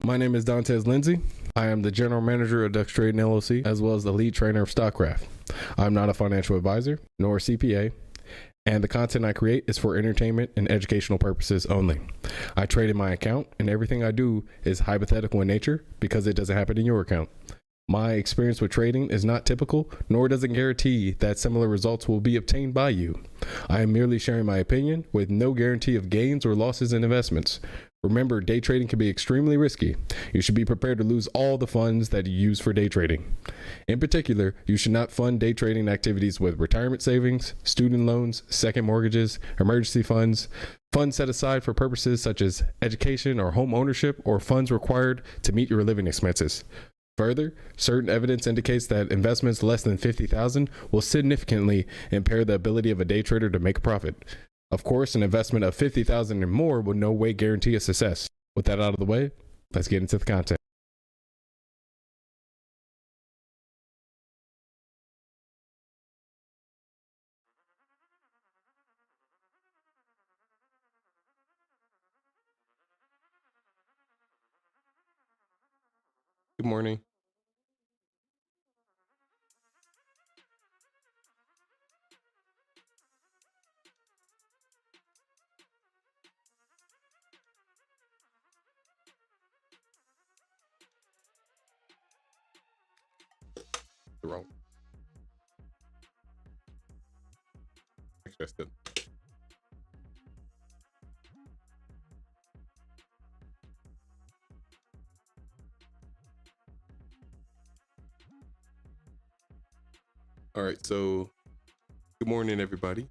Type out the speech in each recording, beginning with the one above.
My name is Dontez Lindsay. I am the general manager of Dux Trading LLC, as well as the lead trainer of StockCraft. I'm not a financial advisor, nor a CPA, and the content I create is for entertainment and educational purposes only. I trade in my account, and everything I do is hypothetical in nature because it doesn't happen in your account. My experience with trading is not typical, nor does it guarantee that similar results will be obtained by you. I am merely sharing my opinion with no guarantee of gains or losses in investments. Remember, day trading can be extremely risky. You should be prepared to lose all the funds that you use for day trading. In particular, you should not fund day trading activities with retirement savings, student loans, second mortgages, emergency funds, funds set aside for purposes such as education or home ownership, or funds required to meet your living expenses. Further, certain evidence indicates that investments less than $50,000 will significantly impair the ability of a day trader to make a profit. Of course, an investment of $50,000 or more will no way guarantee a success. With that out of the way, let's get into the content. Good morning. Wrong. Interested. All right, so good morning, everybody.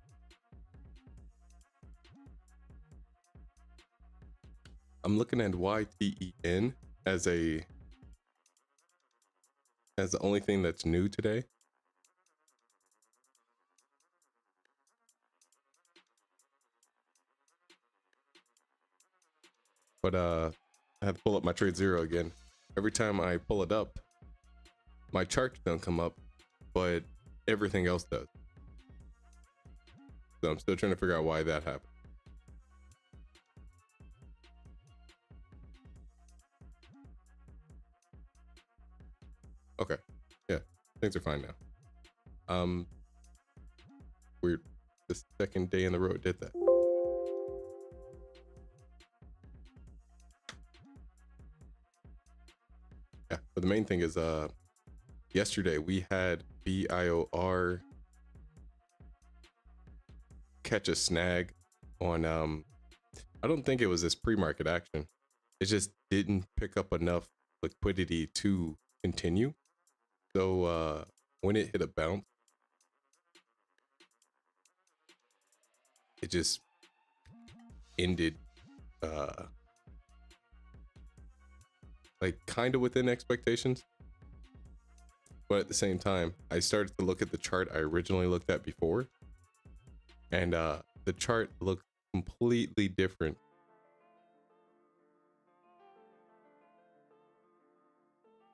I'm looking at YTEN as the only thing that's new today. But I have to pull up my TradeZero again. Every time I pull it up, my charts don't come up, but everything else does. So I'm still trying to figure out why that happened. Okay, yeah, things are fine now. We're the second day in the row it did that. Yeah, but the main thing is yesterday we had BIOR catch a snag on I don't think it was this pre-market action. It just didn't pick up enough liquidity to continue. So when it hit a bounce, it just ended like kind of within expectations. But at the same time, I started to look at the chart I originally looked at before, and the chart looked completely different.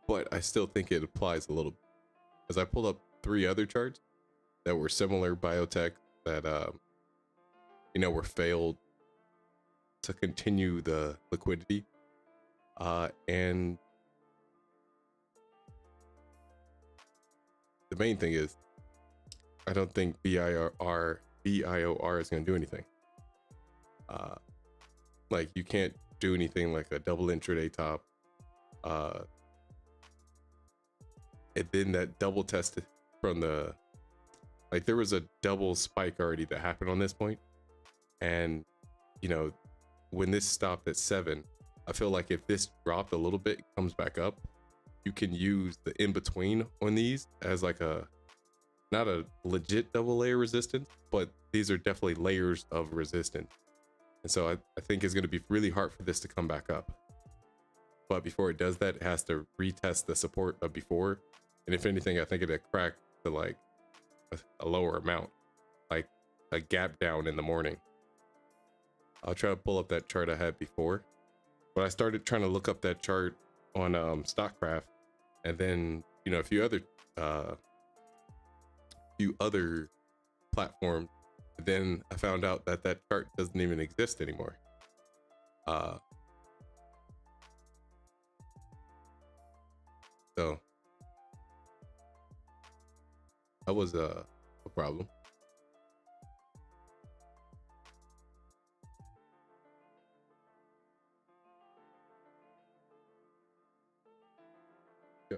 But I still think it applies a little, as I pulled up 3 other charts that were similar biotech that were failed to continue the liquidity, and the main thing is I don't think BIOR is going to do anything. Like, you can't do anything like a double intraday top, and then that double tested from the, like, there was a double spike already that happened on this point. And when this stopped at 7, I feel like if this dropped a little bit, it comes back up, you can use the in-between on these as like not a legit double layer resistance, but these are definitely layers of resistance. And so I think it's going to be really hard for this to come back up. But before it does that, it has to retest the support of before. And if anything, I think it'll crack to like a lower amount, like a gap down in the morning. I'll try to pull up that chart I had before, but I started trying to look up that chart on StockCraft, and then a few other platforms. Then I found out that chart doesn't even exist anymore. So that was a problem. Yeah.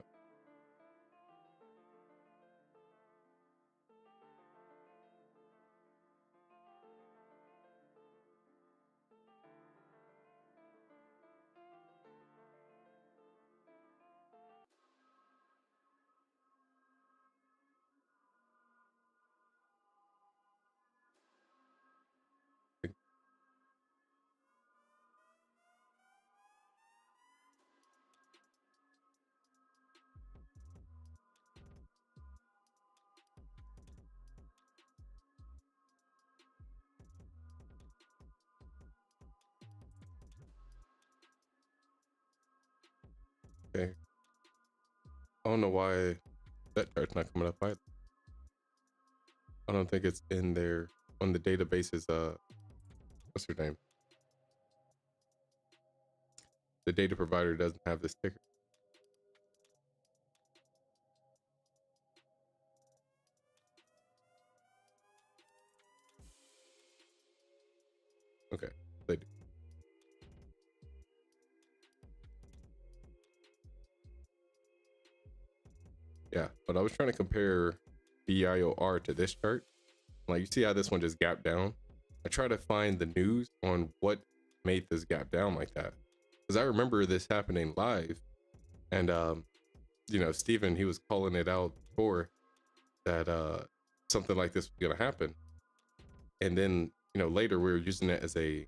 Okay. I don't know why that chart's not coming up either. I don't think it's in there on the databases. What's her name? The data provider doesn't have this ticker. Okay, they do. Yeah, but I was trying to compare BIOR to this chart. Like, you see how this one just gapped down? I try to find the news on what made this gap down like that, because I remember this happening live, and you know, Steven, he was calling it out before that something like this was gonna happen, and then, you know, later we were using it as a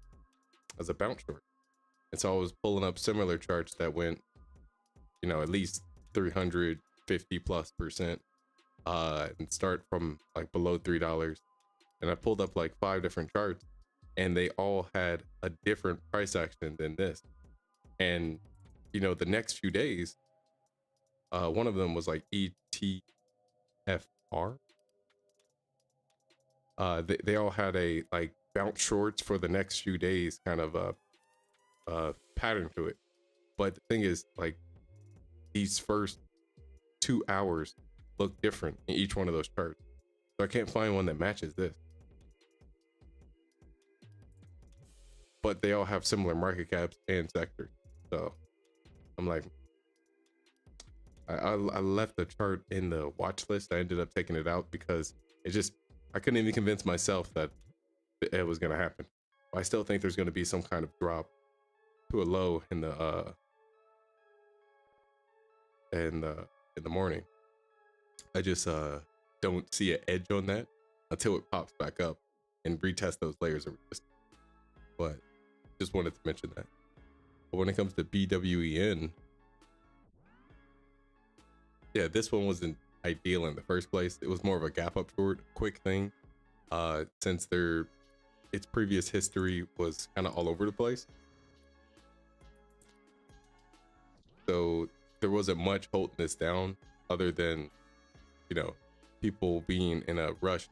bounce short, and so I was pulling up similar charts that went, you know, at least 350+% and start from like below $3. And I pulled up like 5 different charts, and they all had a different price action than this. And, you know, the next few days, one of them was like ETFR. They all had a like bounce shorts for the next few days kind of pattern to it. But the thing is, like, these first 2 hours look different in each one of those charts. So I can't find one that matches this. But they all have similar market caps and sectors. So I'm like, I left the chart in the watch list. I ended up taking it out because I couldn't even convince myself that it was going to happen. I still think there's going to be some kind of drop to a low in the morning. I just don't see an edge on that until it pops back up and retest those layers of resistance. But just wanted to mention that. But when it comes to BWEN, yeah, this one wasn't ideal in the first place. It was more of a gap up short, quick thing. Since its previous history was kind of all over the place, so there wasn't much holding this down other than, you know, people being in a rush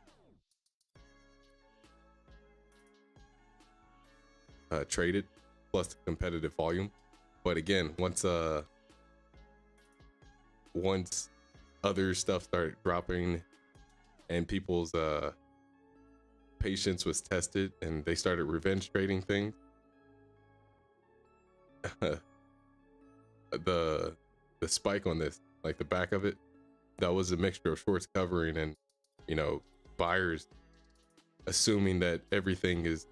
traded, plus the competitive volume. But again, once other stuff started dropping and people's patience was tested and they started revenge trading things, the spike on this, like the back of it, that was a mixture of shorts covering and, you know, buyers assuming that everything is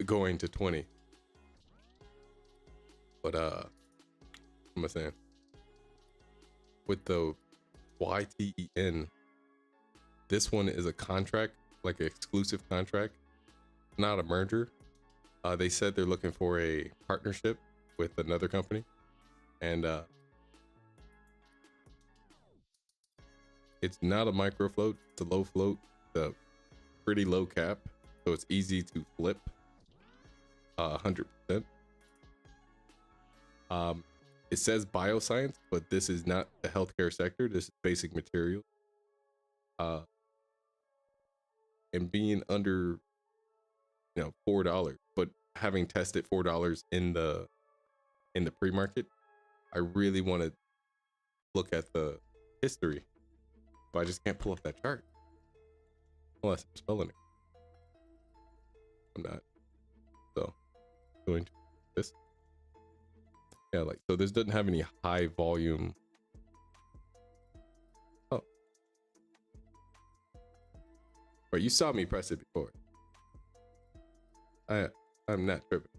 going to 20. But what am I saying? With the YTEN, this one is a contract, like an exclusive contract, not a merger. They said they're looking for a partnership with another company, and it's not a micro float, it's a low float, the pretty low cap, so it's easy to flip 100%. It says bioscience, but this is not the healthcare sector. This is basic material. And being under, you know, $4, but having tested $4 in the pre-market, I really want to look at the history, but I just can't pull up that chart unless I'm spelling it. I'm not. So going to this. Yeah, like, so this doesn't have any high volume. Oh, but you saw me press it before. I'm not tripping.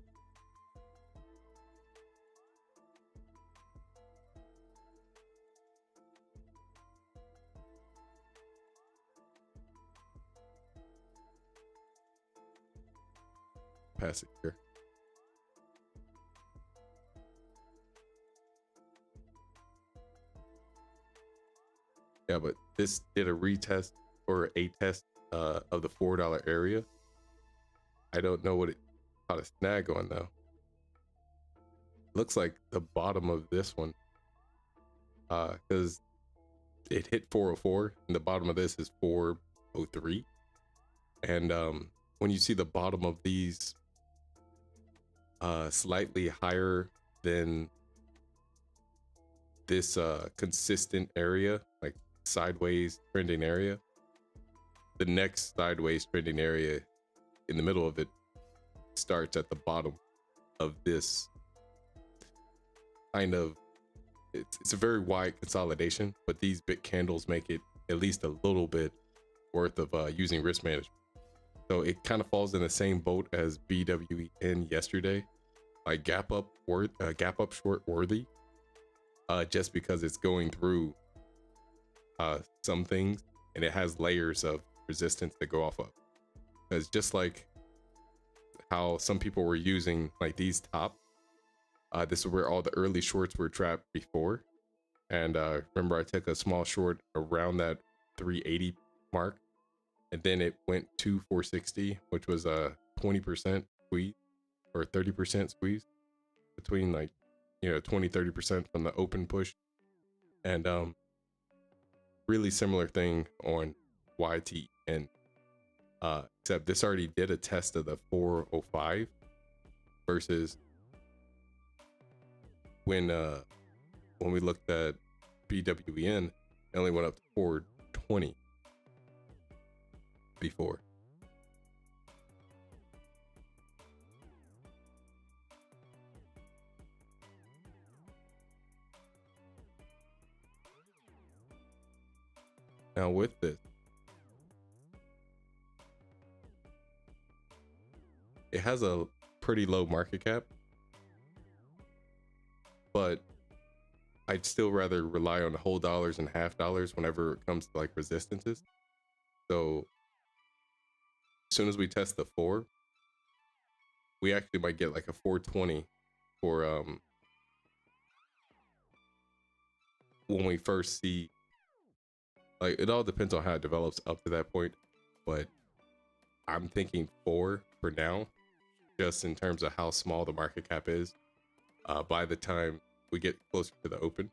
Pass it here. Yeah, but this did a retest or a test of the $4 area. I don't know what it caught a snag on though. Looks like the bottom of this one, because it hit 404 and the bottom of this is 403. And when you see the bottom of these slightly higher than this consistent area, like sideways trending area, the next sideways trending area in the middle of it starts at the bottom of this kind of, it's a very wide consolidation, but these big candles make it at least a little bit worth of using risk management. So it kind of falls in the same boat as BWN yesterday, like gap up short worthy, just because it's going through some things and it has layers of resistance that go off of. Because just like how some people were using like these top, this is where all the early shorts were trapped before. And remember, I took a small short around that 380 mark, and then it went to 460, which was a 20% squeeze or 30% squeeze between, like, 20-30% from the open push. And really similar thing on YTN, except this already did a test of the 405 versus when we looked at BWN, it only went up to 420 before. Now with this, it has a pretty low market cap, but I'd still rather rely on whole dollars and half dollars whenever it comes to like resistances. So as soon as we test the 4, we actually might get like a 420 for when we first see, like, it all depends on how it develops up to that point, but I'm thinking 4 for now, just in terms of how small the market cap is. By the time we get closer to the open,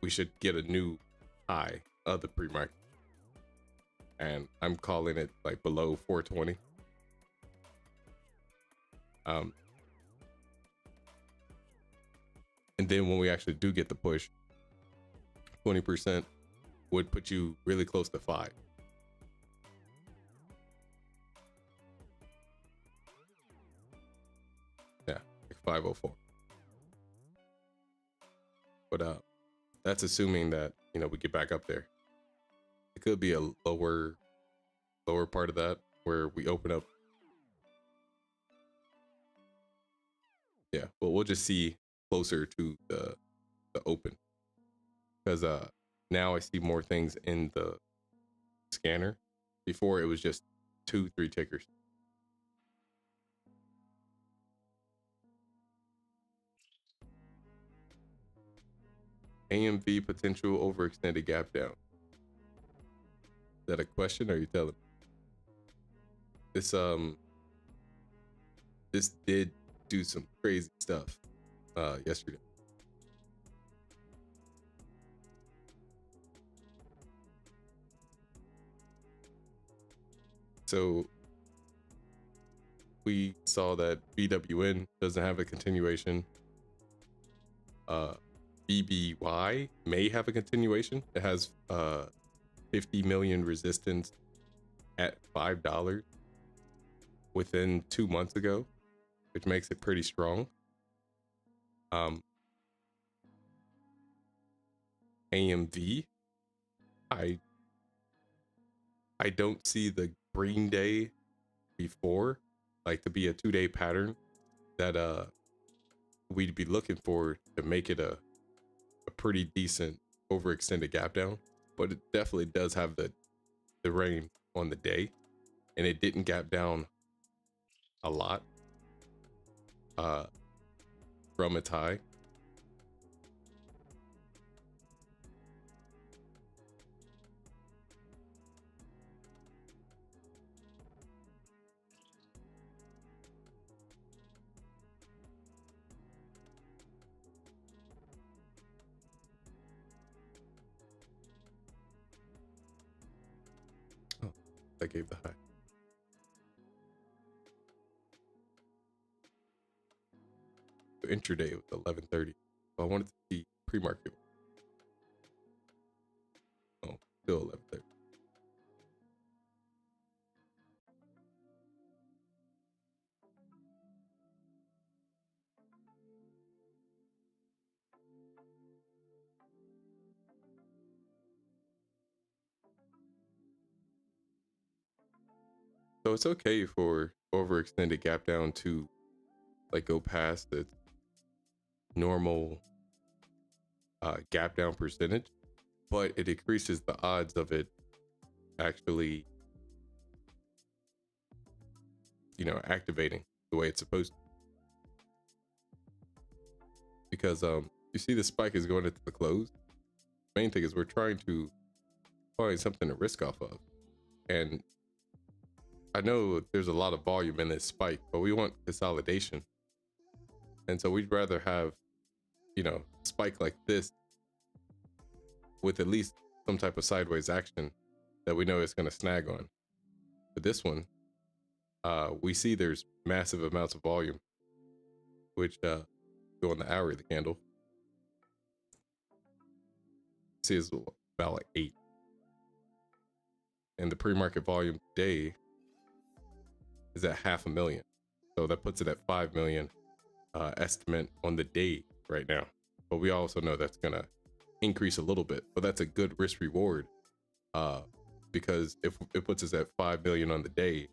we should get a new high of the pre-market, and I'm calling it like below 420. And then when we actually do get the push, 20% would put you really close to 5. Yeah, like 504. But that's assuming that, we get back up there. It could be a lower part of that where we open up. Yeah, but we'll just see closer to the open, because now I see more things in the scanner. Before it was just 2-3 tickers. AMV potential overextended gap down. Is that a question, or are you telling me? This did do some crazy stuff yesterday. So we saw that BWN doesn't have a continuation. BBY may have a continuation. It has 50 million resistance at $5 within 2 months ago, which makes it pretty strong. AMV, I don't see the green day before, like, to be a 2-day pattern that we'd be looking for to make it a pretty decent overextended gap down. But it definitely does have the rain on the day, and it didn't gap down a lot from its high. Oh, that gave the high. So intraday was 11:30. So I wanted to see pre-market. Oh, still 11:30. So it's okay for overextended gap down to like go past its normal gap down percentage, but it increases the odds of it actually, activating the way it's supposed to. Because you see the spike is going into the close. Main thing is we're trying to find something to risk off of. And I know there's a lot of volume in this spike, but we want consolidation. And so we'd rather have, spike like this with at least some type of sideways action that we know it's going to snag on. But this one, we see there's massive amounts of volume, which go on the hour of the candle. See, it's about like 8. And the pre-market volume today is at 500,000. So that puts it at 5 million estimate on the day right now. But we also know that's going to increase a little bit. But that's a good risk reward because if it puts us at 5 million on the day,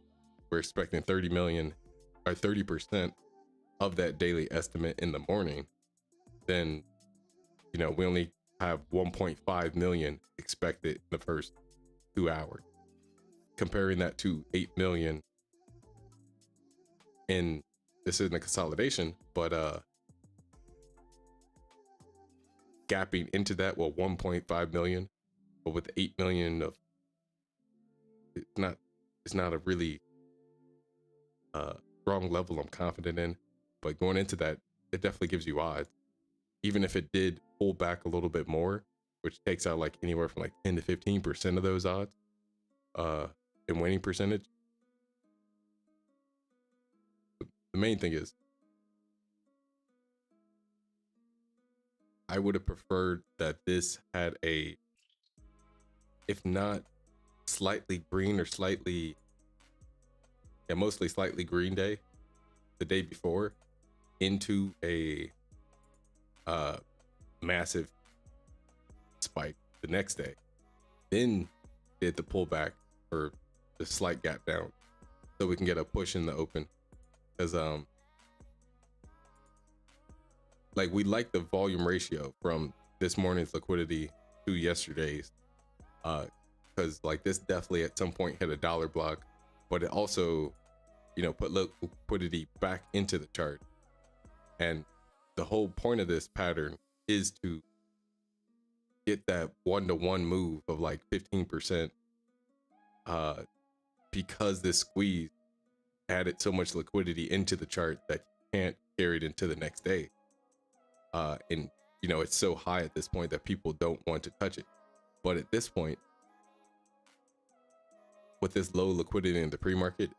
we're expecting 30 million or 30% of that daily estimate in the morning. Then, we only have 1.5 million expected in the first 2 hours. Comparing that to 8 million in, this isn't a consolidation, but gapping into that, 1.5 million, but with 8 million of, it's not a really strong level I'm confident in, but going into that, it definitely gives you odds. Even if it did pull back a little bit more, which takes out like anywhere from like 10 to 15% of those odds in winning percentage. The main thing is I would have preferred that this had a, if not slightly green or slightly, mostly slightly green day the day before into a massive spike the next day, then did the pullback or the slight gap down so we can get a push in the open. Because like we like the volume ratio from this morning's liquidity to yesterday's, because like this definitely at some point hit a dollar block, but it also put liquidity back into the chart. And the whole point of this pattern is to get that 1-to-1 move of like 15%, because this squeeze added so much liquidity into the chart that you can't carry it into the next day. And it's so high at this point that people don't want to touch it. But at this point, with this low liquidity in the pre-market,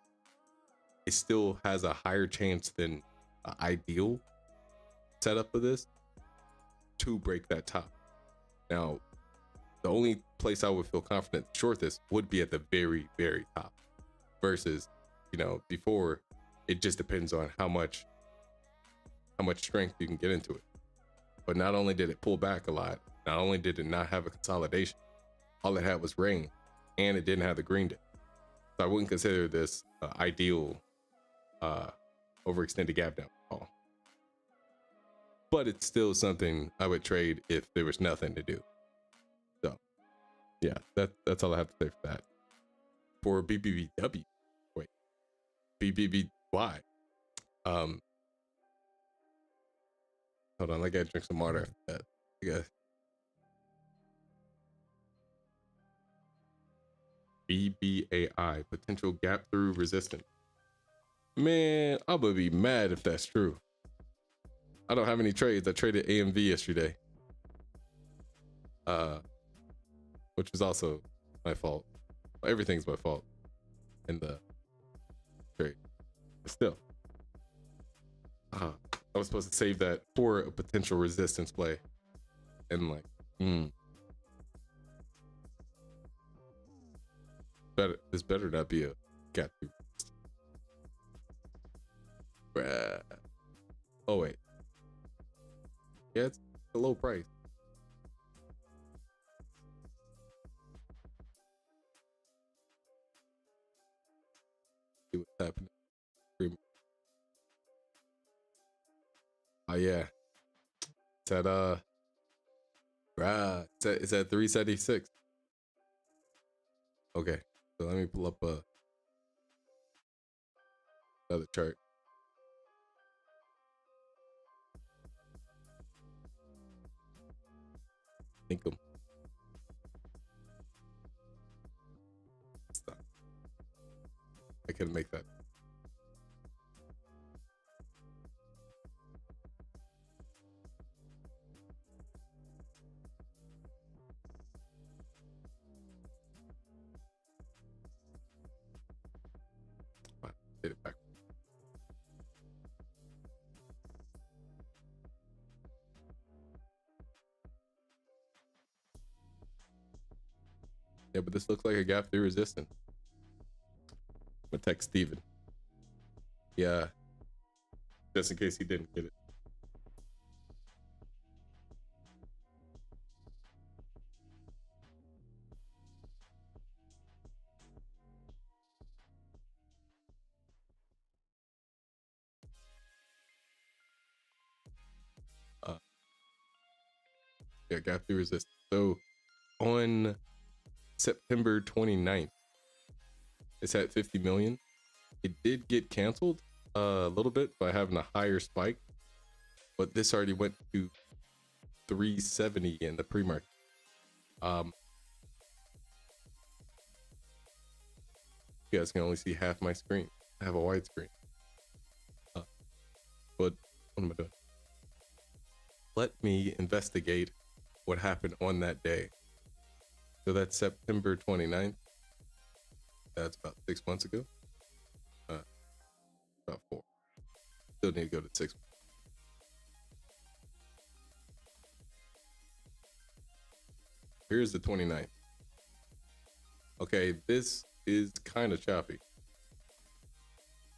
it still has a higher chance than an ideal setup of this to break that top. Now, the only place I would feel confident to short this would be at the very, very top, versus, before, it just depends on how much strength you can get into it. But not only did it pull back a lot, not only did it not have a consolidation, all it had was rain, and it didn't have the green day. So I wouldn't consider this ideal overextended gap down call. But it's still something I would trade if there was nothing to do. So yeah, that's all I have to say for that. For BBBW, wait, BBBY. Hold on, I gotta drink some water after that. Yeah. BBAI, potential gap through resistance. Man, I'm gonna be mad if that's true. I don't have any trades. I traded AMV yesterday, which was also my fault. Everything's my fault in the trade, but still, I was supposed to save that for a potential resistance play, and like, this better not be a gap through. Oh wait, yeah, it's a low price. See what's happening. Oh yeah, it's at it's at 376. Okay, so let me pull up another chart. Think them. Stop. I couldn't make that. Hit it back. Yeah, but this looks like a gap through resistance. I'm gonna text Steven. Yeah, just in case he didn't get it. Yeah, gap through resistance. So on September 29th, it's at 50 million. It did get canceled a little bit by having a higher spike, but this already went to 370 in the pre-market. You guys can only see half my screen. I have a wide screen. But what am I doing? Let me investigate what happened on that day. So that's September 29th. That's about 6 months ago. About 4. Still need to go to 6. Here's the 29th. Okay, this is kind of choppy.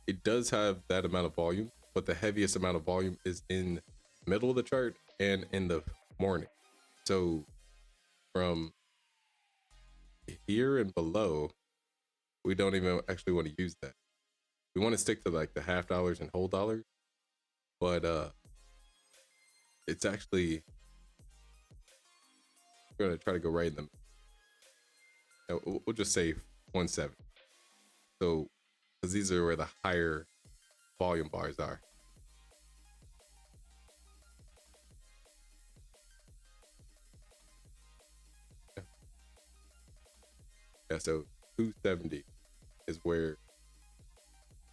It does have that amount of volume, but the heaviest amount of volume is in the middle of the chart and in the morning. So from here and below, we don't even actually want to use that. We want to stick to like the half dollars and whole dollars, but it's actually, we're gonna try to go right in the middle. We'll just say 170. So because these are where the higher volume bars are. Yeah, so 270 is where,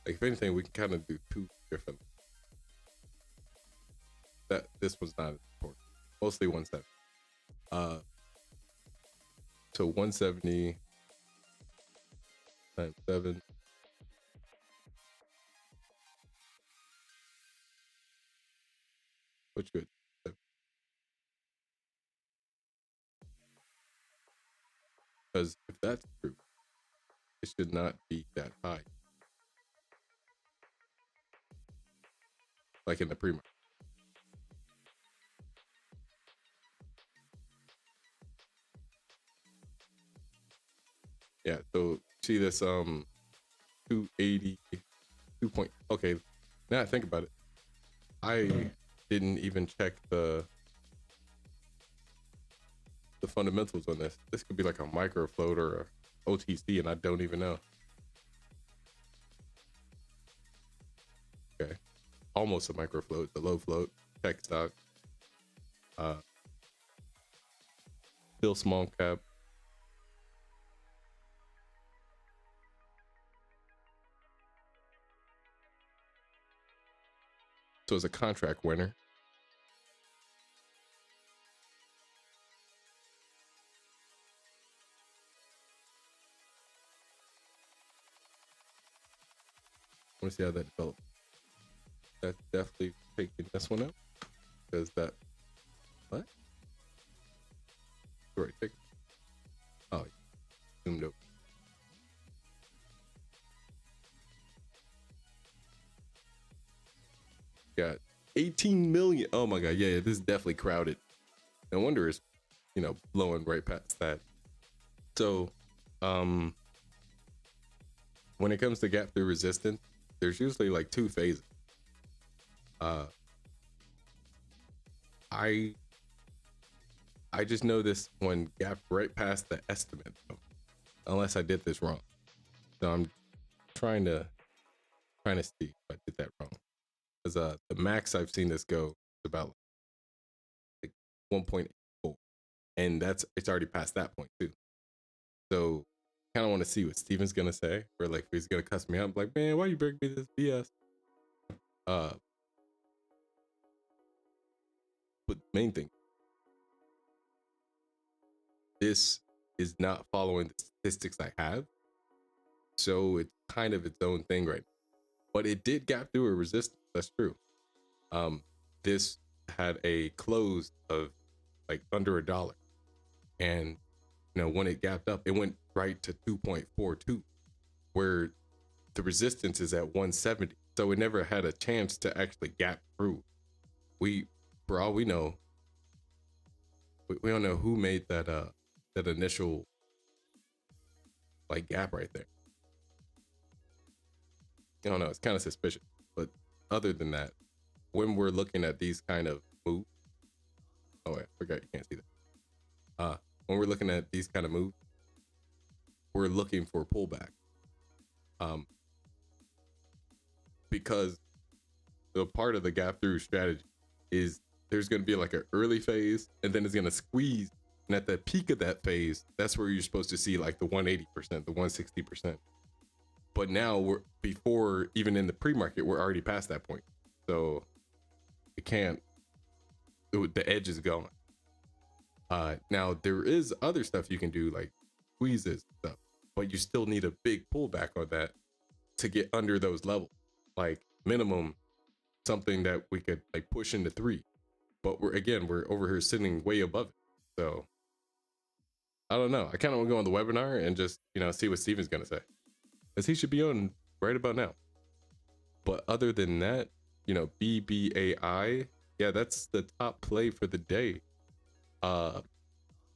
like, if anything, we can kind of do two different. That this was not important. Mostly 170. So 170 times 7. Which good. Because if that's true, it should not be that high. Like in the pre-market. Yeah, so see this 280 okay. Now I think about it. I didn't even check the fundamentals on this. This could be like a micro float or a OTC, and I don't even know. Okay, almost a micro float, the low float, tech stock, still small cap. So it's a contract winner. I want to see how that develops. That's definitely taking this one up because that what? Right, take. Oh, zoomed up. Got 18 million. Oh my god, yeah, this is definitely crowded. No wonder it's blowing right past that. So, when it comes to gap through resistance, there's usually like two phases. I just know this one gapped right past the estimate, though, unless I did this wrong. So I'm trying to see if I did that wrong. Because the max I've seen this go is about like 1.84, and it's already past that point too. So kind of want to see what Steven's gonna say, or like if he's gonna cuss me out, like, man, why you bring me this BS? But the main thing, this is not following the statistics I have, so it's kind of its own thing right now. But it did gap through a resistance. That's true. This had a close of like under $1, and when it gapped up, it went right to 2.42, where the resistance is at 170. So it never had a chance to actually gap through. For all we know, we don't know who made that initial like gap right there. I don't know. It's kind of suspicious. But other than that, when we're looking at these kind of moves, oh, I forgot you can't see that. When we're looking at these kind of moves, we're looking for pullback. Because the part of the gap through strategy is there's going to be like an early phase, and then it's going to squeeze. And at the peak of that phase, that's where you're supposed to see like the 180%, the 160%. But now before even in the pre-market, we're already past that point. So the edge is gone. Now there is other stuff you can do, like squeezes and stuff, but you still need a big pullback on that to get under those levels. Like minimum something that we could like push into 3. But we're over here sitting way above it. So I don't know. I kind of want to go on the webinar and just, see what Steven's going to say. Because he should be on right about now. But other than that, BBAI, yeah, that's the top play for the day.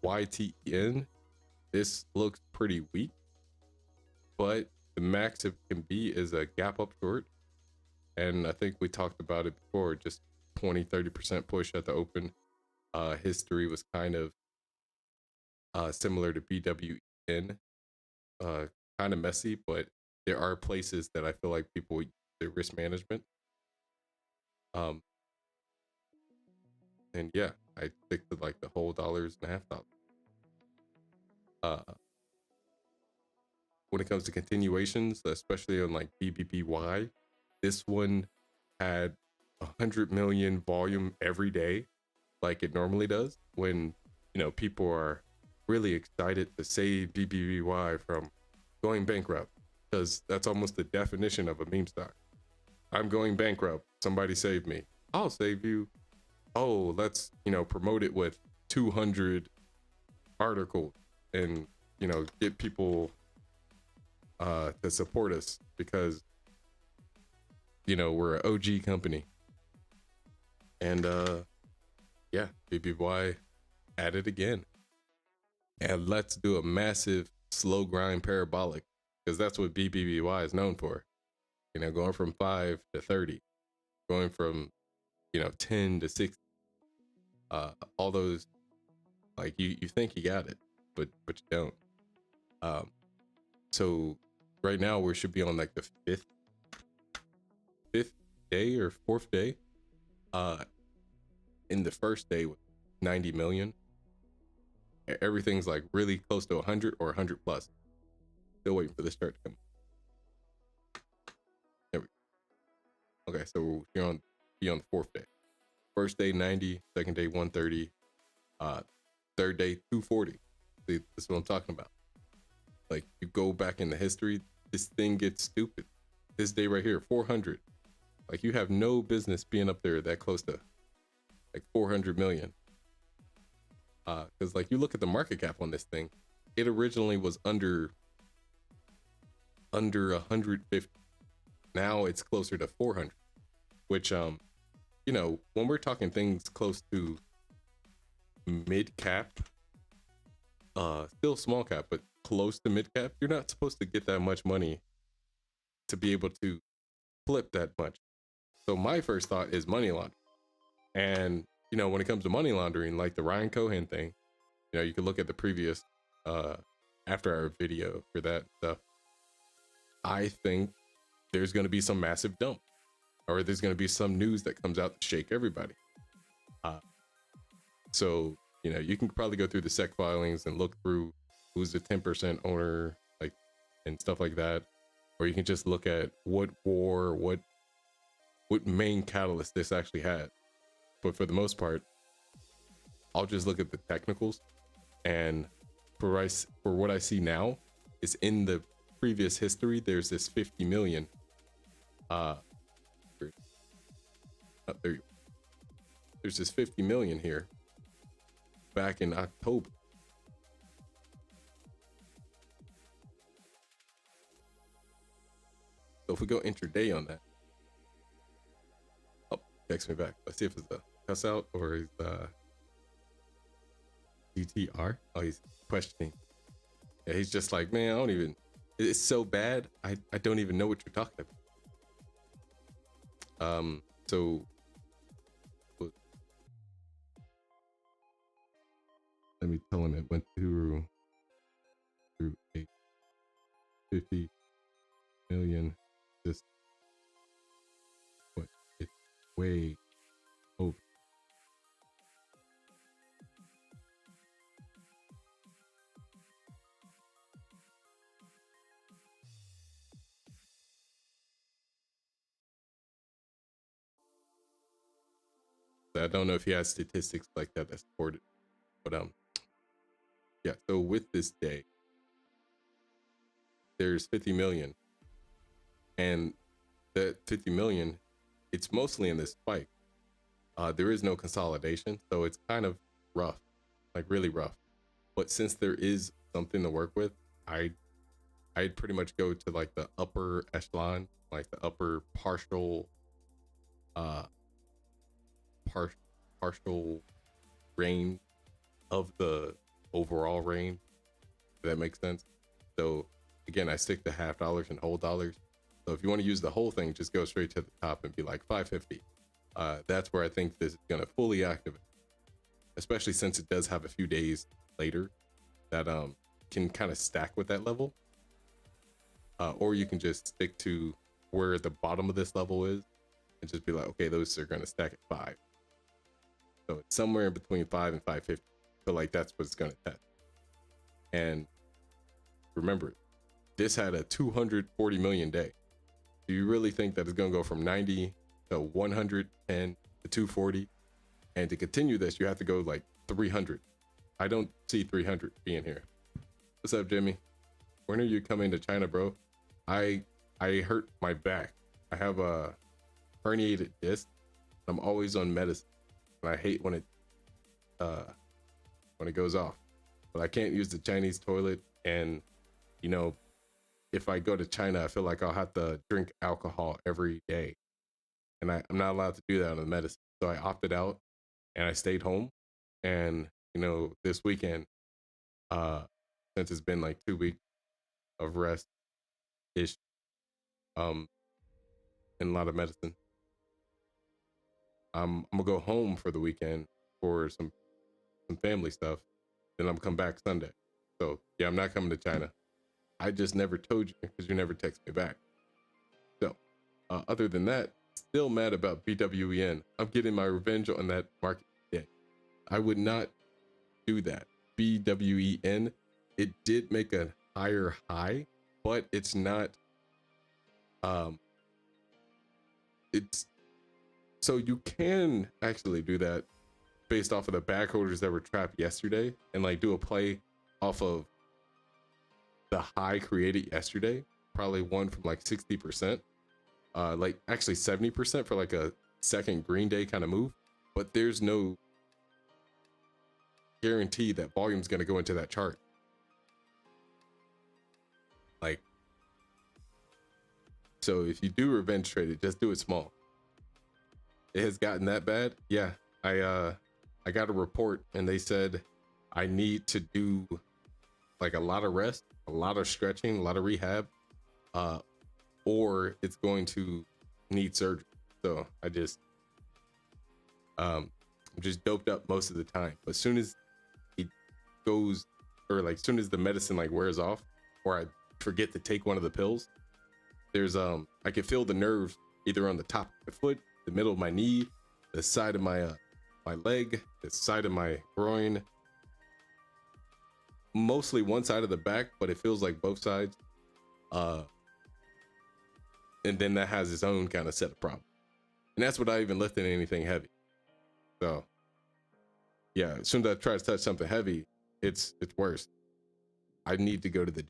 YTN, this looks pretty weak. But the max it can be is a gap up short. And I think we talked about it before, just 20-30% push at the open. History was kind of similar to BWN, kind of messy, but there are places that I feel like people use their risk management. And yeah, I stick to like the whole $1.50. When it comes to continuations, especially on like BBBY, this one had 100 million volume every day, like it normally does. When people are really excited to save BBBY from going bankrupt, because that's almost the definition of a meme stock. I'm going bankrupt. Somebody save me. I'll save you. Oh, let's promote it with 200 articles and get people to support us, because we're an OG company. And yeah, BBY at it again. And let's do a massive slow grind parabolic, because that's what BBBY is known for. Going from 5 to 30, going from 10 to 60. All those, like, you think you got it, but you don't. So right now we should be on like the fifth day or fourth day. In the first day with 90 million, everything's like really close to 100 or 100 plus. Still waiting for this chart to come. There we go. Okay, so you're on the fourth day. First day 90, second day 130, third day 240. See, this is what I'm talking about. Like, you go back in the history, this thing gets stupid. This day right here, 400. Like, you have no business being up there that close to like 400 million. Because like, you look at the market cap on this thing, it originally was under 150. Now it's closer to 400, which when we're talking things close to mid cap, still small cap, but close to mid cap, you're not supposed to get that much money to be able to flip that much. So my first thought is money laundering. And when it comes to money laundering, like the Ryan Cohen thing, you can look at the previous after our video for that stuff. I think there's going to be some massive dump, or there's going to be some news that comes out to shake everybody. So you can probably go through the SEC filings and look through who's the 10% owner, like, and stuff like that. Or you can just look at what main catalyst this actually had. But for the most part, I'll just look at the technicals, and for what I see now is, in the previous history, there's this 50 million. There's this 50 million here back in October. So if we go intraday on that, text me back. Let's see if it's a cuss out or is DTR. Oh, he's questioning. Yeah, he's just like, man, it's so bad, I don't even know what you're talking about. So let me tell him it went through 50 million. Just what it's way over. I don't know if he has statistics like that support it, but yeah. So with this day, there's 50 million, and that 50 million, it's mostly in this spike. There is no consolidation, so it's kind of rough, like really rough. But since there is something to work with, I'd pretty much go to like the upper echelon, like the upper partial range of the overall range, if that makes sense. So again, I stick to half dollars and whole dollars. So if you want to use the whole thing, just go straight to the top and be like 550. That's where I think this is going to fully activate, especially since it does have a few days later that can kind of stack with that level. Or you can just stick to where the bottom of this level is and just be like, okay, those are going to stack at 5. So it's somewhere in between 5 and 550. So like, that's what it's going to test. And remember, this had a 240 million day. Do you really think that it's going to go from 90 to 110 to 240? And to continue this, you have to go like 300. I don't see 300 being here. What's up, Jimmy? When are you coming to China, bro? I hurt my back. I have a herniated disc. I'm always on medicine, and I hate when it goes off. But I can't use the Chinese toilet, And, you know, if I go to China, I feel like I'll have to drink alcohol every day. And I'm not allowed to do that on the medicine. So I opted out and I stayed home. And, you know, this weekend, since it's been like 2 weeks of rest ish, um, and a lot of medicine, I'm gonna go home for the weekend for some family stuff. Then I'm come back Sunday. So yeah, I'm not coming to China. I just never told you because you never text me back. So other than that, still mad about BWEN. I'm getting my revenge on that market today. I would not do that. BWEN, it did make a higher high, but it's not it's so you can actually do that based off of the back orders that were trapped yesterday and like do a play off of the high created yesterday, probably one from like 60%, like actually 70% for like a second green day kind of move, but there's no guarantee that volume's going to go into that chart. Like, so if you do revenge trade it, just do it small. It has gotten that bad. Yeah, I got a report and they said I need to do like a lot of rest, a lot of stretching, a lot of rehab, or it's going to need surgery. So I just I'm just doped up most of the time. But as soon as it goes, or like as soon as the medicine like wears off, or I forget to take one of the pills, there's I can feel the nerves either on the top of my foot, the middle of my knee, the side of my my leg, the side of my groin, mostly one side of the back, but it feels like both sides. And then that has its own kind of set of problems. And that's without even lifting anything heavy. So yeah, as soon as I try to touch something heavy, it's worse. I need to go to the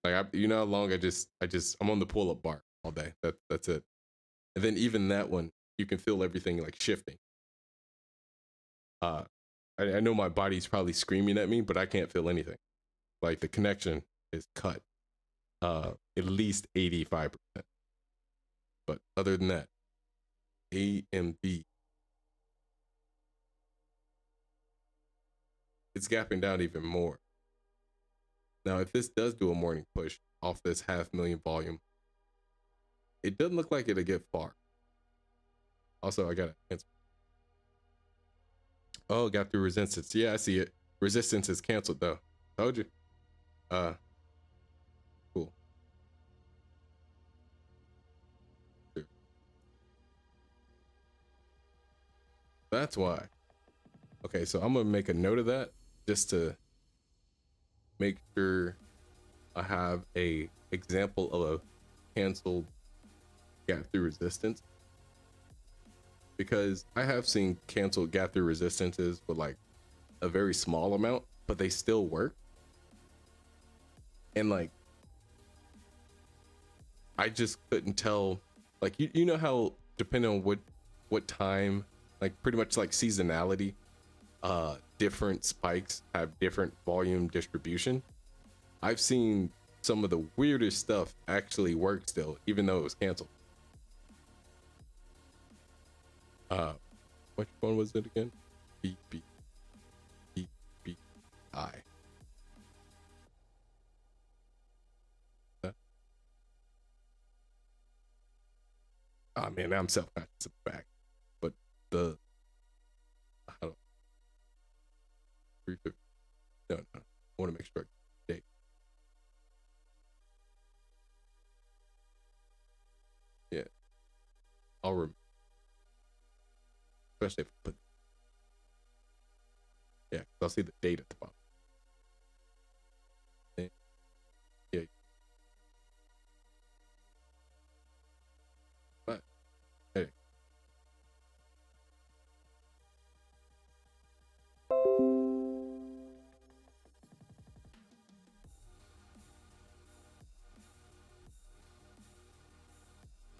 like you know how long I'm on the pull-up bar all day. That's it. And then even that one, you can feel everything like shifting. I know my body's probably screaming at me, but I can't feel anything. Like the connection is cut at least 85%. But other than that, AMB, it's gapping down even more. Now, if this does do a morning push off this 500,000 volume, it doesn't look like it'll get far. Also, I got to answer. Oh, got through resistance. Yeah, I see it. Resistance is canceled though. Told you. Cool. Sure. That's why. Okay, so I'm gonna make a note of that just to make sure I have a example of a canceled gap through resistance, because I have seen canceled gap through resistances with like a very small amount, but they still work. And like, I just couldn't tell, like, you know how depending on what time, like pretty much like seasonality, different spikes have different volume distribution. I've seen some of the weirdest stuff actually work still, even though it was canceled. Which one was it again? BBI. Oh man, I'm self-conscious of the fact. But the I don't 350. No. I want to make sure I date. Yeah. I'll remember. Especially if I put, yeah, 'cause I'll see the date at the bottom. Yeah. But hey.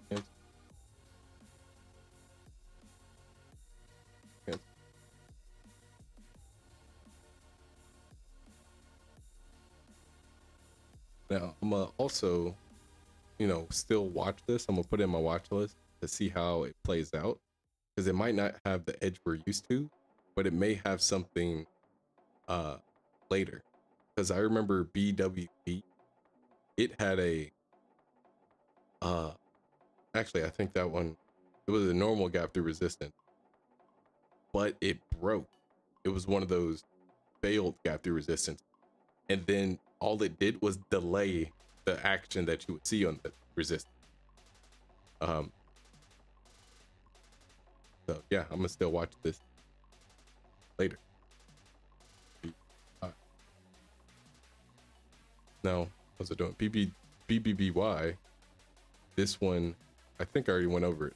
Cancel. Cancel. Now I'm gonna also, still watch this. I'm gonna put it in my watch list to see how it plays out, because it might not have the edge we're used to, but it may have something later. Because I remember BWB, it had a actually I think that one, it was a normal gap through resistance, but it broke. It was one of those failed gap through resistance, and then all it did was delay the action that you would see on the resistance. So yeah, I'm gonna still watch this later. Now, what's it doing? BBBY. This one, I think I already went over it.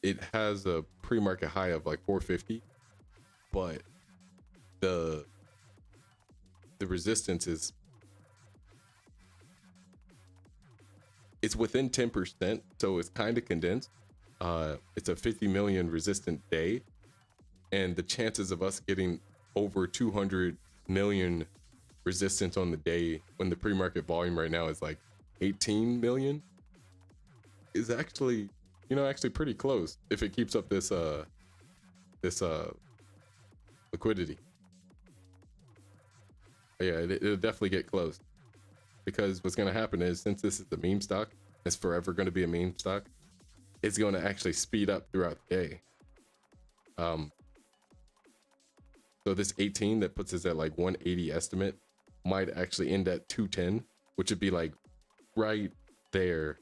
It has a pre-market high of like 450, but the resistance is, it's within 10%, so it's kind of condensed. It's a 50 million resistant day, and the chances of us getting over 200 million resistance on the day when the pre-market volume right now is like 18 million is actually, actually pretty close if it keeps up this liquidity. But yeah, it'll definitely get close, because what's going to happen is, since this is the meme stock, it's forever going to be a meme stock, it's going to actually speed up throughout the day. So this 18 that puts us at like 180 estimate might actually end at 210, which would be like right there,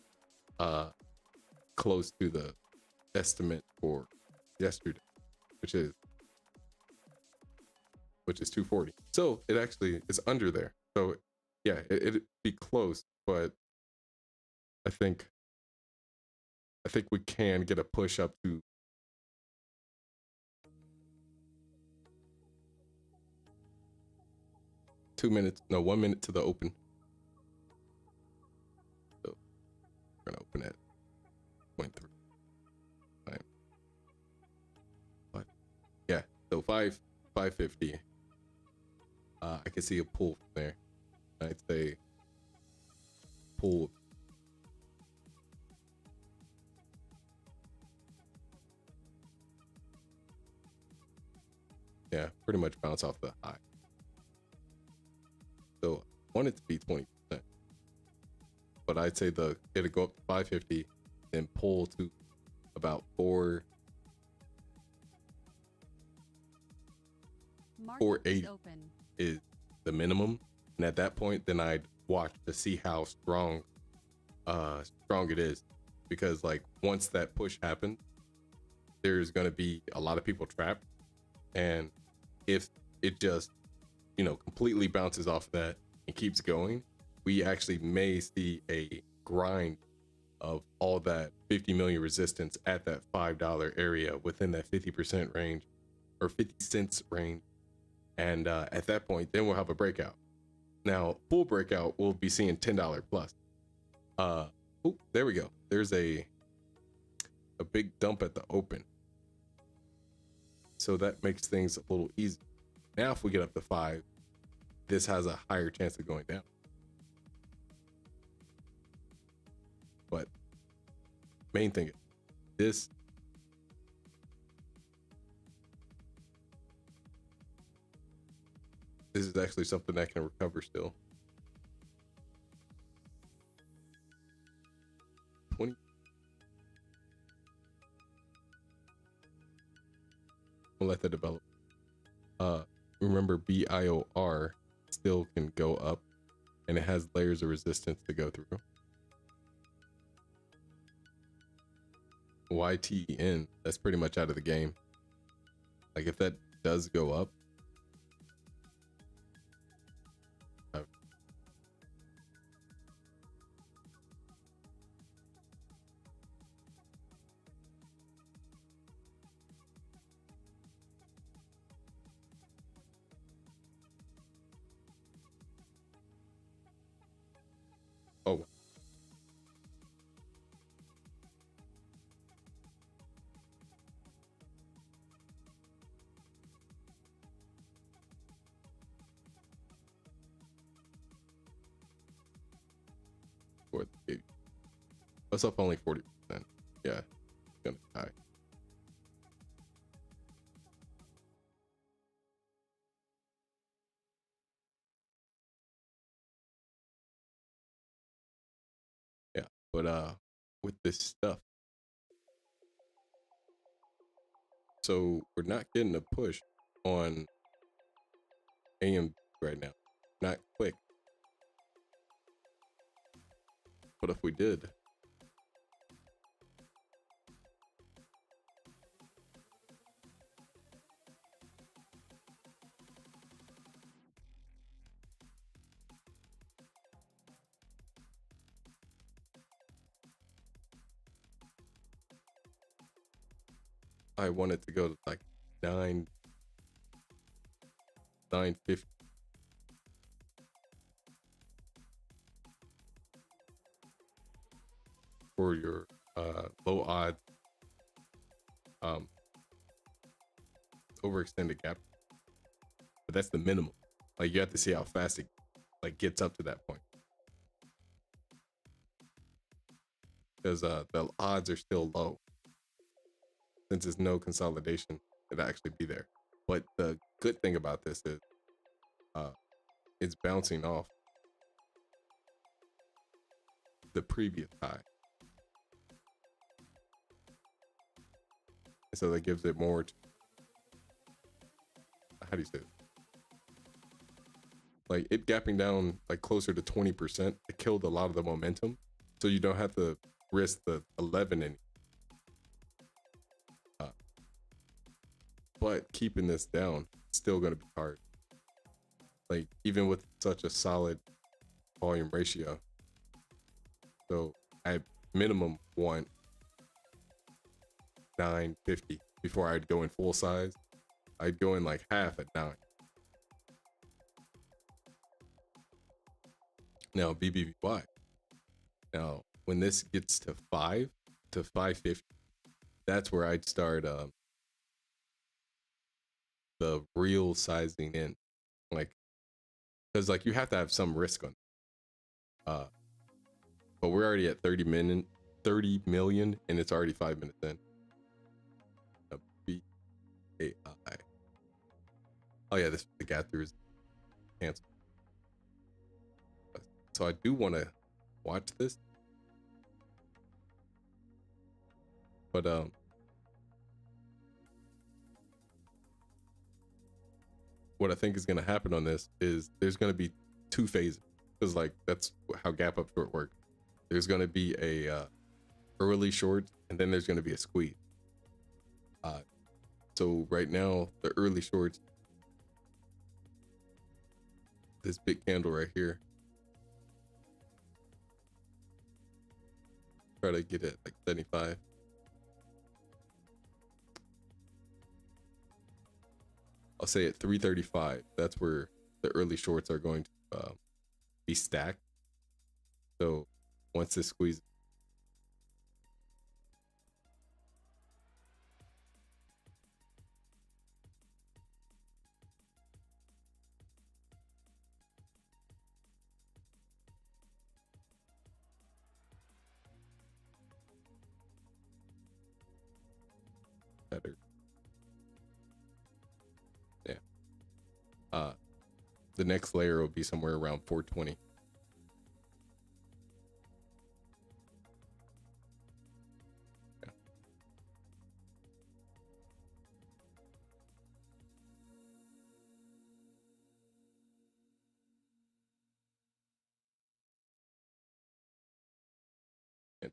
close to the estimate for yesterday, which is 240. So it actually is under there. So yeah, it'd be close, but I think we can get a push up to 1 minute to the open. So we're gonna open at 0.3. Right. But yeah, so 550. I can see a pull from there. I'd say pull. Yeah, pretty much bounce off the high. So I want it to be 20%, but I'd say it'll go up to 550 and pull to about 480 is the minimum. And at that point, then I'd watch to see how strong it is, because like once that push happens, there's going to be a lot of people trapped, and if it just completely bounces off that and keeps going, we actually may see a grind of all that 50 million resistance at that $5 area within that 50% range or 50 cents range. And at that point, then we'll have a breakout. Now, full breakout, we'll be seeing $10 plus. There we go. There's a big dump at the open. So that makes things a little easy. Now, if we get up to 5, this has a higher chance of going down. But main thing is this is actually something that can recover still. 20. We'll let that develop. Remember, BIOR still can go up, and it has layers of resistance to go through. YTN, that's pretty much out of the game. Like if that does go up, oh, what they gave you. That's up only 40%. Yeah, it's gonna be high. Yeah, but with this stuff, so we're not getting a push on AM right now, not quick. But if we did, I wanted to go to like 950 for your low odds overextended gap, but that's the minimum. Like you have to see how fast it like gets up to that point, because the odds are still low since there's no consolidation to actually be there. But the good thing about this is it's bouncing off the previous high, and so that gives it more how do you say it? Like it gapping down like closer to 20%, it killed a lot of the momentum, so you don't have to risk the 11 in. But keeping this down, it's still going to be hard. Like even with such a solid volume ratio. So I minimum want 950 before I'd go in full size. I'd go in like half at 9. Now BBBY. Now when this gets to 5 to 550, that's where I'd start the real sizing in, like, because like you have to have some risk on but we're already at 30 million and it's already 5 minutes in. BAI. Oh yeah, this the gap through is canceled. So I do want to watch this, but what I think is going to happen on this is there's going to be 2 phases, because like that's how gap up short works. There's going to be a early short, and then there's going to be a squeeze. So right now the early shorts, this big candle right here, try to get it like 75. I'll say at 335, that's where the early shorts are going to be stacked. So once this squeeze, better. Yeah. The next layer will be somewhere around 420. Yeah. And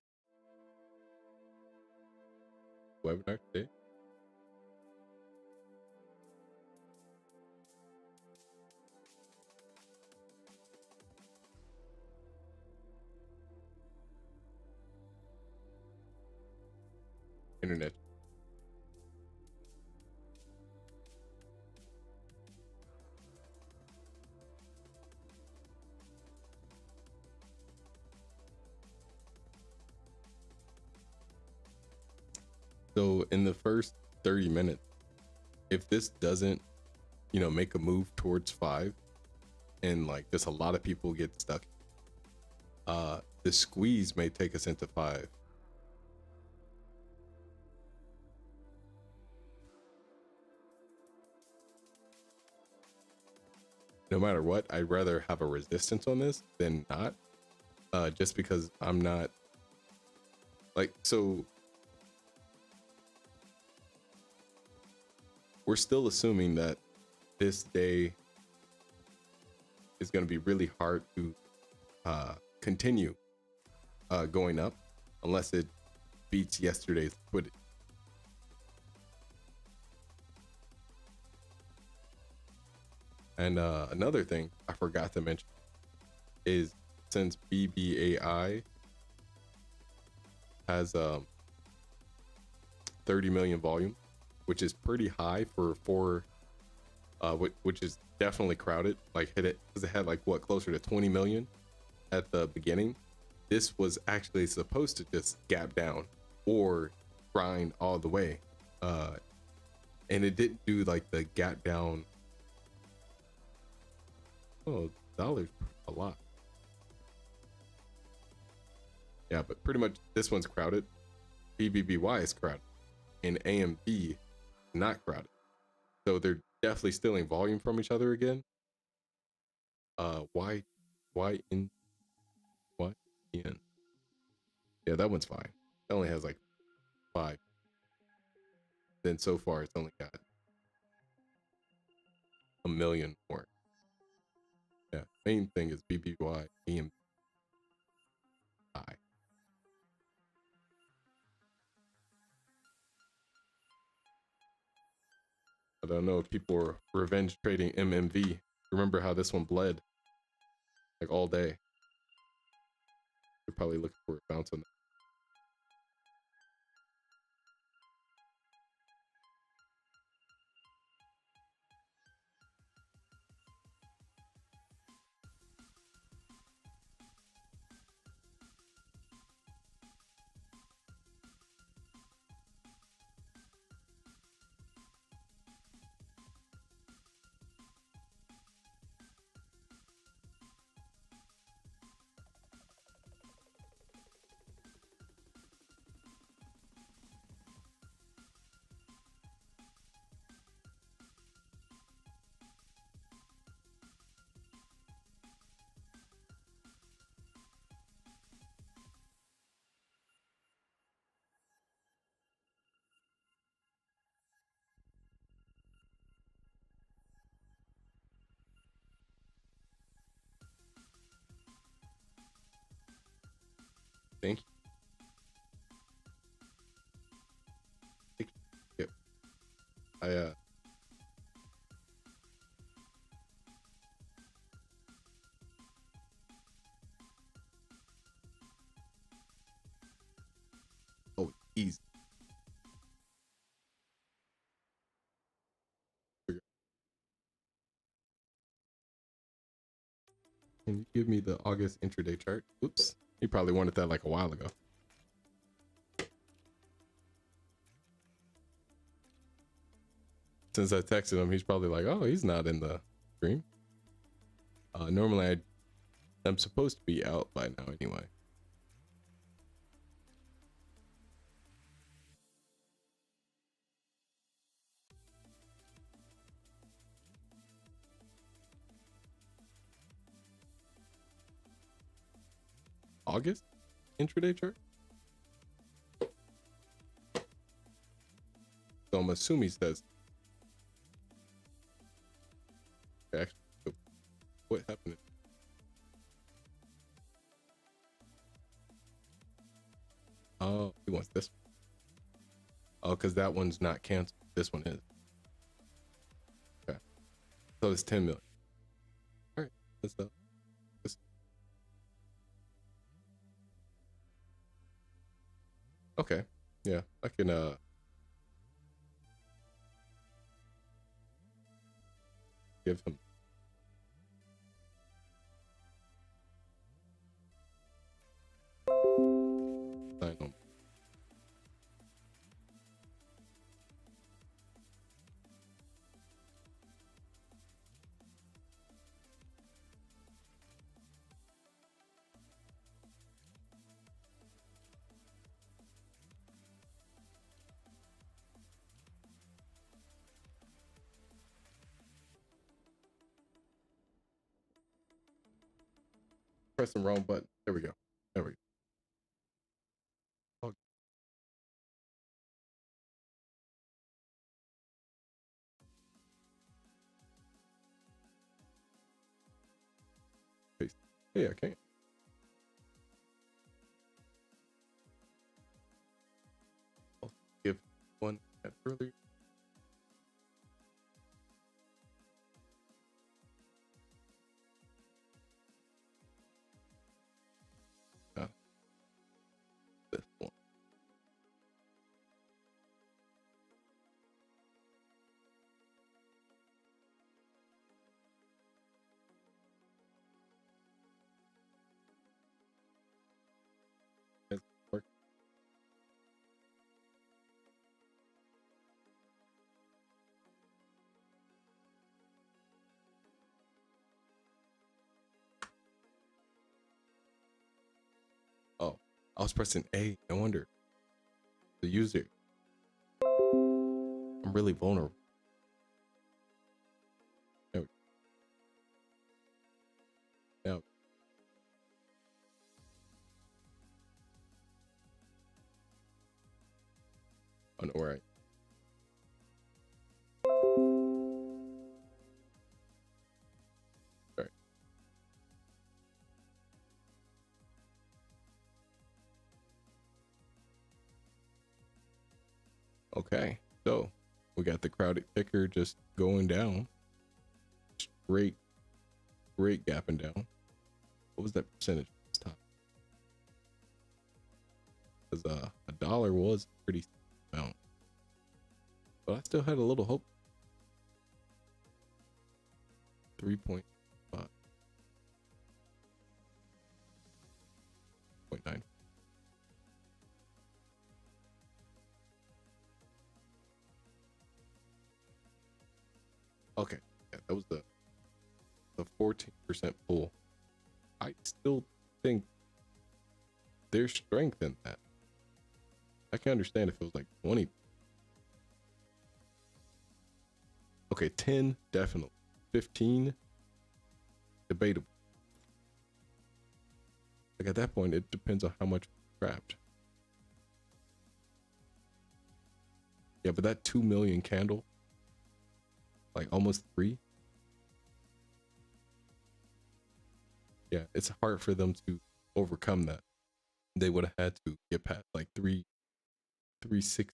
webinar today. Internet. So in the first 30 minutes, if this doesn't, make a move towards 5, and like just a lot of people get stuck, the squeeze may take us into 5. No matter what, I'd rather have a resistance on this than not, just because I'm not like, so we're still assuming that this day is going to be really hard to continue going up unless it beats yesterday's liquidity. And another thing I forgot to mention is, since BBAI has 30 million volume, which is pretty high for which is definitely crowded, like hit it because it had like what, closer to 20 million at the beginning. This was actually supposed to just gap down or grind all the way, and it didn't do like the gap down. Oh, dollars a lot. Yeah, but pretty much this one's crowded. BBBY is crowded, and AMD not crowded. So they're definitely stealing volume from each other again. Why in? Yeah, that one's fine. It only has like 5. Then so far it's only got 1 million more. Yeah, main thing is BBY, AMD. I don't know if people were revenge trading MMV. Remember how this one bled like all day? They're probably looking for a bounce on that. Thank you. Yep. Oh, easy. Can you give me the August intraday chart? Oops. He probably wanted that like a while ago. Since I texted him, he's probably like, oh, he's not in the stream. Normally I'm supposed to be out by now anyway. August intraday chart? So I'm assuming he says, actually, what happened? Oh, he wants this one. Oh, because that one's not canceled. This one is. Okay. So it's 10 million. All right. Let's okay. Yeah, I can give him. Sign on. pressing the wrong button. There we go. There we go. Oh. Hey, I can't. I'll give one that earlier. This one. It's work. Oh, I was pressing A. No wonder. The user. I'm really vulnerable. There we go. Now. Oh, no, right. Sorry. Okay, so we got the crowded picker just going down. Great gapping down. What was that percentage this time? Because a dollar was a pretty amount, but I still had a little hope. 3.5. 0.9. Okay, yeah, that was the 14% pull. I still think there's strength in that. I can understand if it was like 20. Okay, 10 definitely. 15 debatable. Like at that point, it depends on how much trapped. Yeah, but that 2 million candle, like almost 3. Yeah, it's hard for them to overcome that. They would have had to get past like 360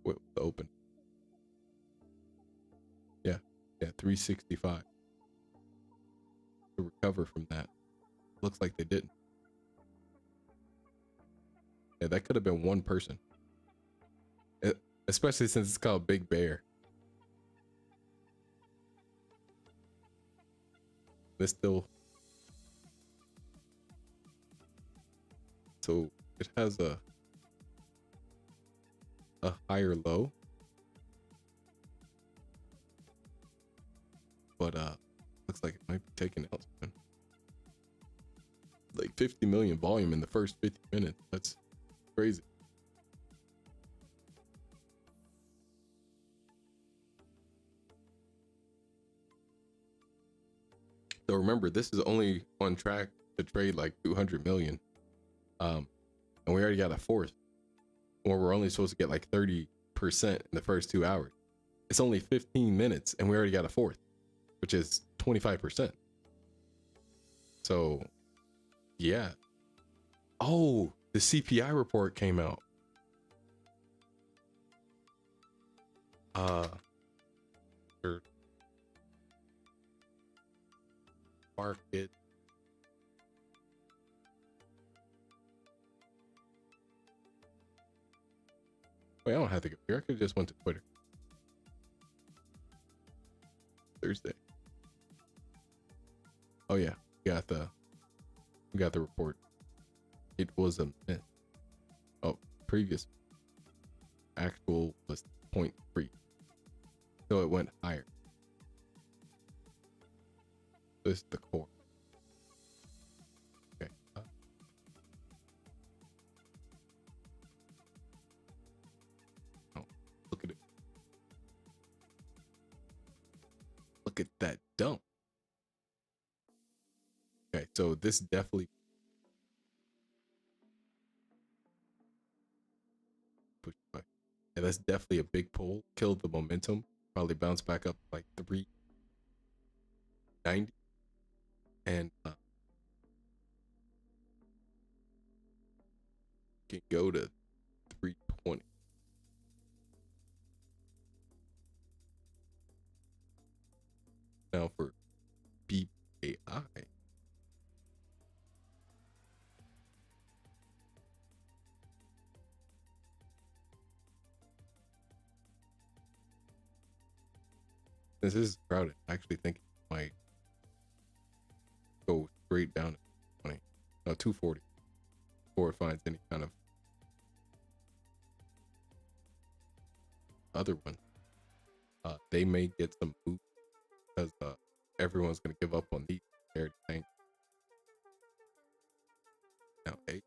with the open. Yeah, 365 to recover from that. Looks like they didn't. Yeah, that could have been one person. Especially since it's called Big Bear. It's still, so it has a higher low, but looks like it might be taken out soon. Like 50 million volume in the first 50 minutes. That's crazy. So remember, this is only on track to trade like 200 million. And we already got a fourth, or we're only supposed to get like 30% in the first 2 hours. It's only 15 minutes and we already got a fourth, which is 25%. So yeah. Oh, the CPI report came out. Market. Wait, I don't have to go here. I could have just went to Twitter. Thursday. Oh yeah, we got the report. It was a myth. Oh, previous actual was 0.3, so it went higher. This is the core. Okay. Oh, look at it. Look at that dump. So this definitely pushed by. Yeah, that's definitely a big pull. Killed the momentum. Probably bounced back up like 390, and can go to 320. Now for BAI, since this is crowded, I actually think it might go straight down to 20, no 240, before it finds any kind of other one. They may get some move because everyone's gonna give up on these. They're tank now. Hey,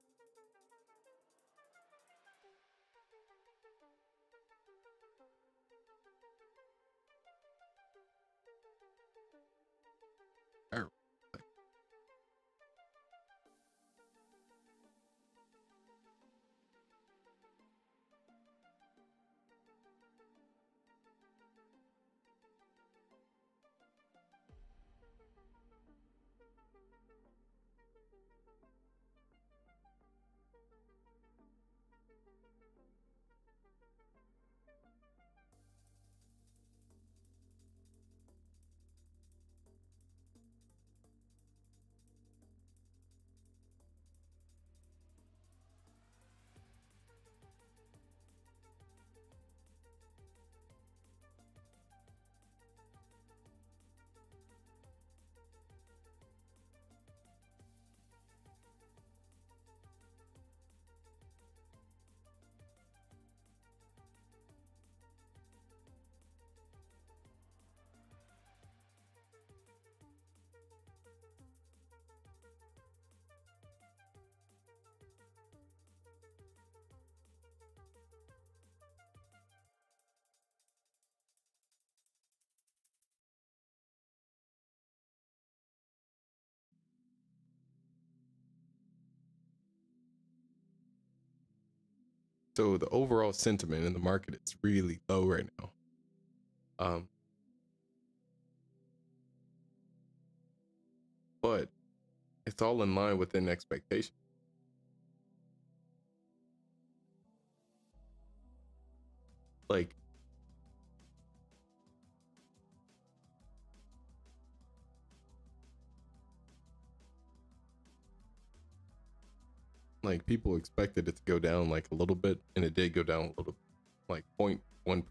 arrow. So the overall sentiment in the market is really low right now. But it's all in line within expectation. Like people expected it to go down like a little bit, and it did go down a little, like 0.1%.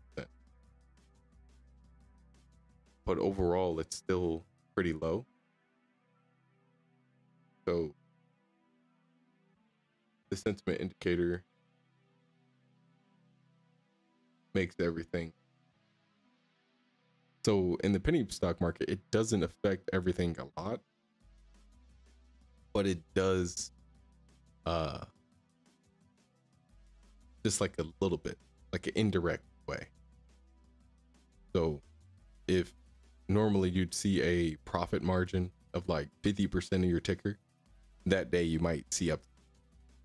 But overall, it's still pretty low. So the sentiment indicator makes everything. So in the penny stock market, it doesn't affect everything a lot, but it does just like a little bit, like an indirect way. So if normally you'd see a profit margin of like 50% of your ticker, that day you might see up to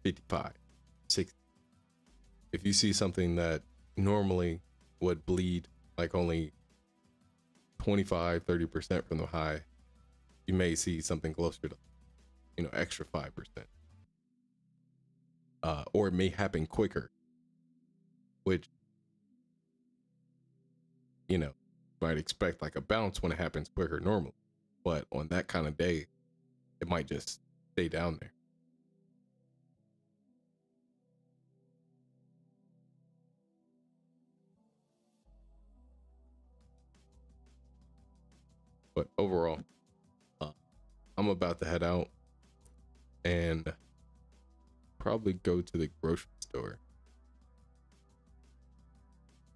55, 60. If you see something that normally would bleed like only 25, 30% from the high, you may see something closer to, extra 5%. Or it may happen quicker, which, might expect like a bounce when it happens quicker normally. But on that kind of day, it might just stay down there. But overall, I'm about to head out and probably go to the grocery store.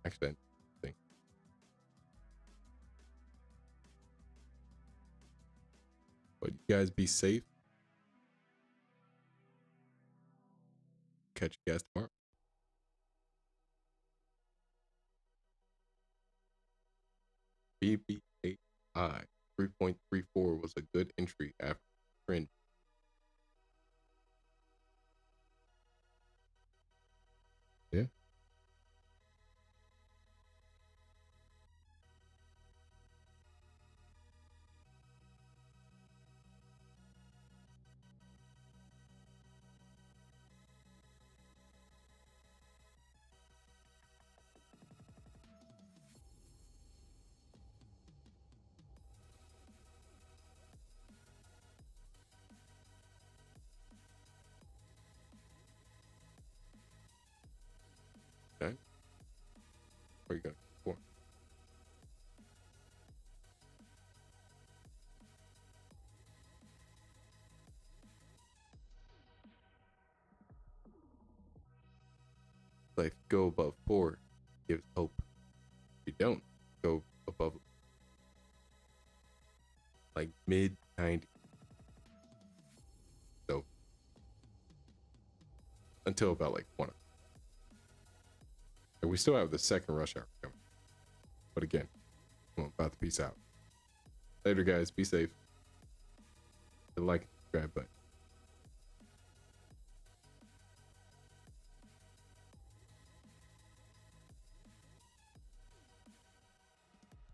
Actually, I think. But you guys be safe. Catch you guys tomorrow. BBAI 3.34 was a good entry after trend Okay. Where are you going for? But if you go above 4, it gives hope. If you don't go above like mid 90. So until about like 1. And we still have the second rush hour coming. But again, I'm about to peace out. Later, guys. Be safe. Hit the like and subscribe button.